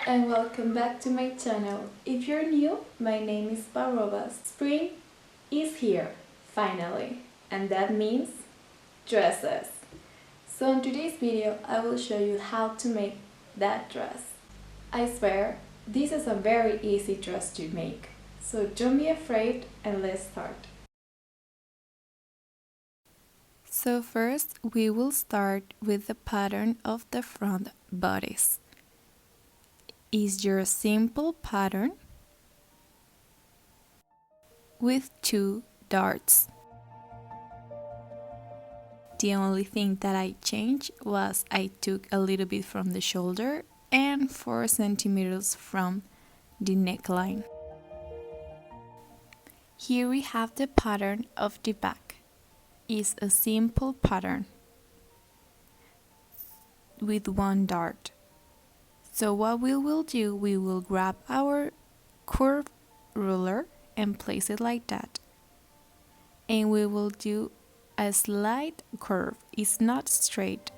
and welcome back to my channel. If you're new, my name is Barobas. Spring is here, finally, and that means dresses. So in today's video, I will show you how to make that dress. I swear, this is a very easy dress to make. So don't be afraid and let's start. So first, we will start with the pattern of the front bodice. Is your simple pattern with 2 darts. The only thing that I changed was I took a little bit from the shoulder and 4 centimeters from the neckline. Here we have the pattern of the back. It's a simple pattern with 1 dart. So what we will do, we will grab our curve ruler and place it like that. And we will do a slight curve. It's not straight.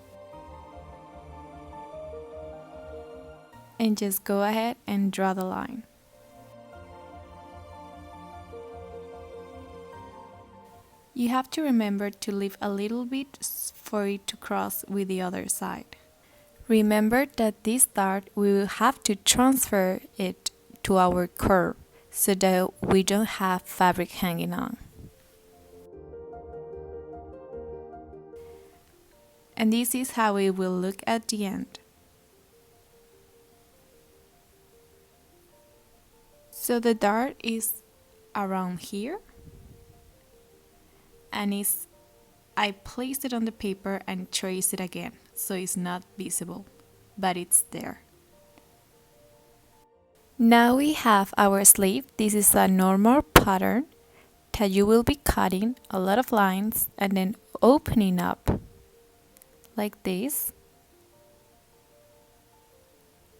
And just go ahead and draw the line. You have to remember to leave a little bit for it to cross with the other side. Remember that this dart we will have to transfer it to our curve so that we don't have fabric hanging on. And this is how it will look at the end. So the dart is around here, and I placed it on the paper and traced it again, so it's not visible, but it's there. Now we have our sleeve. This is a normal pattern that you will be cutting a lot of lines and then opening up like this.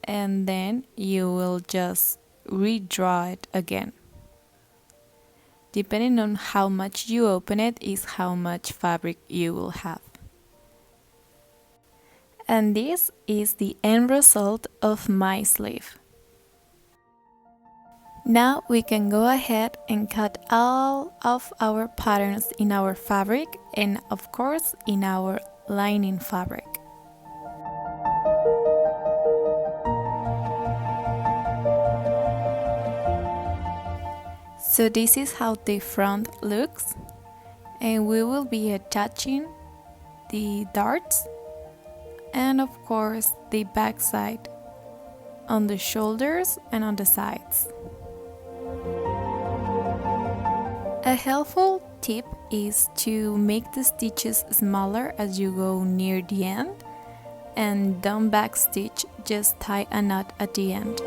And then you will just redraw it again. Depending on how much you open it is how much fabric you will have. And this is the end result of my sleeve. Now we can go ahead and cut all of our patterns in our fabric and of course in our lining fabric. So this is how the front looks, and we will be attaching the darts and of course the back side on the shoulders and on the sides. A helpful tip is to make the stitches smaller as you go near the end, and don't backstitch, just tie a knot at the end.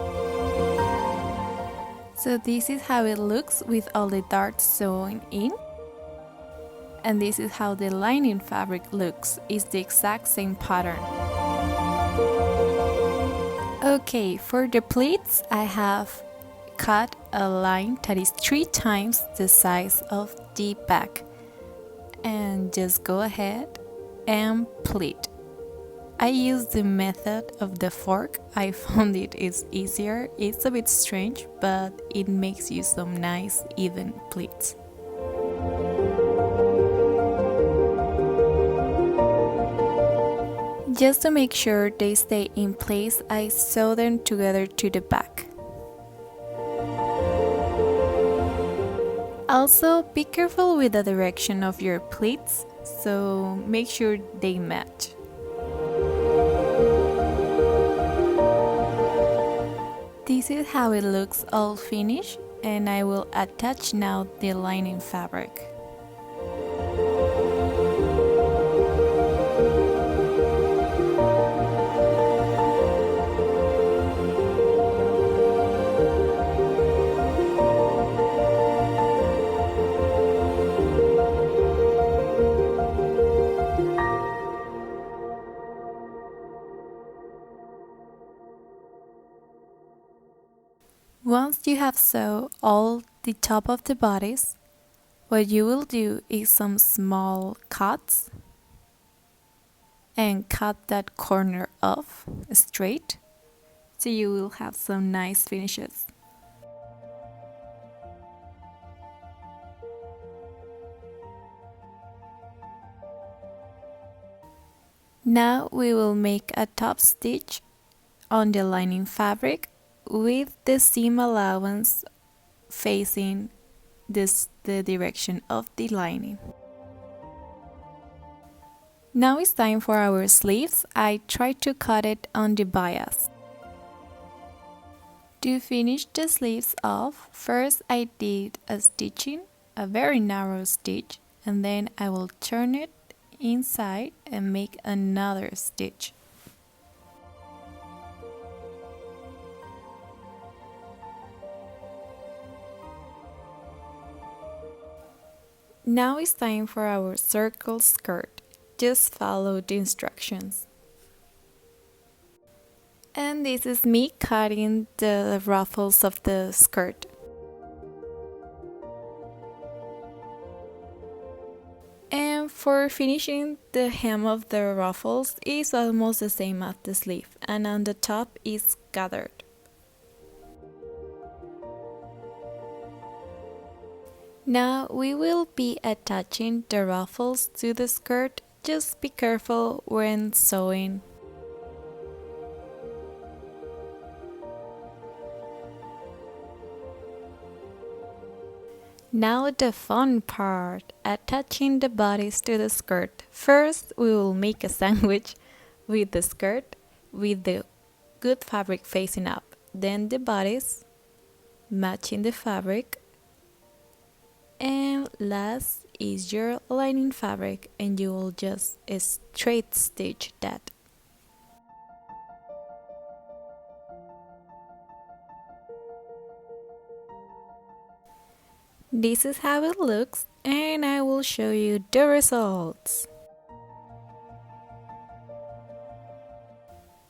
So this is how it looks with all the darts sewn in. And this is how the lining fabric looks. It's the exact same pattern. Okay, for the pleats, I have cut a line that is 3 times the size of the back. And just go ahead and pleat. I use the method of the fork. I found it is easier. It's a bit strange, but it makes you some nice even pleats. Just to make sure they stay in place, I sew them together to the back. Also, be careful with the direction of your pleats, so make sure they match. This is how it looks all finished, and I will attach now the lining fabric. Once you have sewn all the top of the bodice, what you will do is some small cuts and cut that corner off straight so you will have some nice finishes. Now we will make a top stitch on the lining fabric with the seam allowance facing the direction of the lining. Now it's time for our sleeves. I tried to cut it on the bias. To finish the sleeves off, first I did a stitching, a very narrow stitch, and then I will turn it inside and make another stitch. Now it's time for our circle skirt. Just follow the instructions. And this is me cutting the ruffles of the skirt. And for finishing, the hem of the ruffles is almost the same as the sleeve, and on the top is gathered. Now we will be attaching the ruffles to the skirt. Just be careful when sewing. Now the fun part, attaching the bodice to the skirt. First we will make a sandwich with the skirt with the good fabric facing up. Then the bodice, matching the fabric. And last is your lining fabric, and you will just straight stitch that. This is how it looks, and I will show you the results.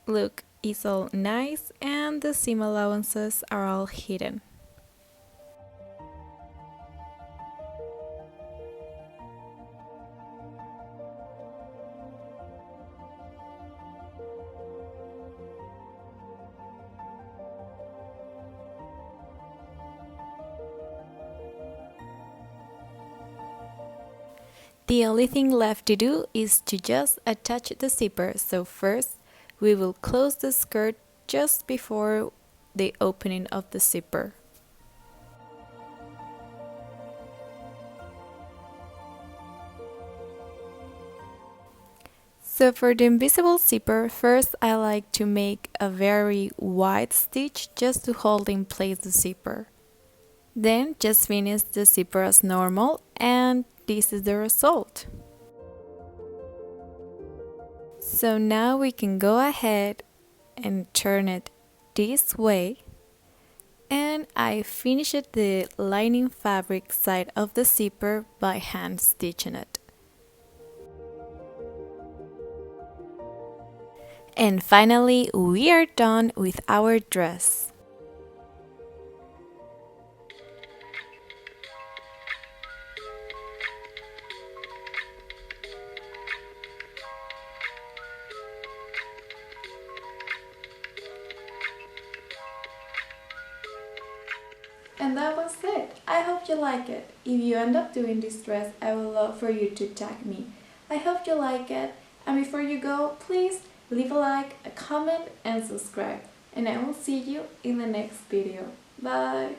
Look, it's all nice and the seam allowances are all hidden. The only thing left to do is to just attach the zipper. So first we will close the skirt just before the opening of the zipper. So for the invisible zipper, first I like to make a very wide stitch just to hold in place the zipper. Then just finish the zipper as normal, and this is the result. So now we can go ahead and turn it this way, and I finished the lining fabric side of the zipper by hand stitching it. And finally, we are done with our dress. And that was it. I hope you like it. If you end up doing this dress, I would love for you to tag me. I hope you like it. And before you go, please leave a like, a comment, and subscribe. And I will see you in the next video. Bye!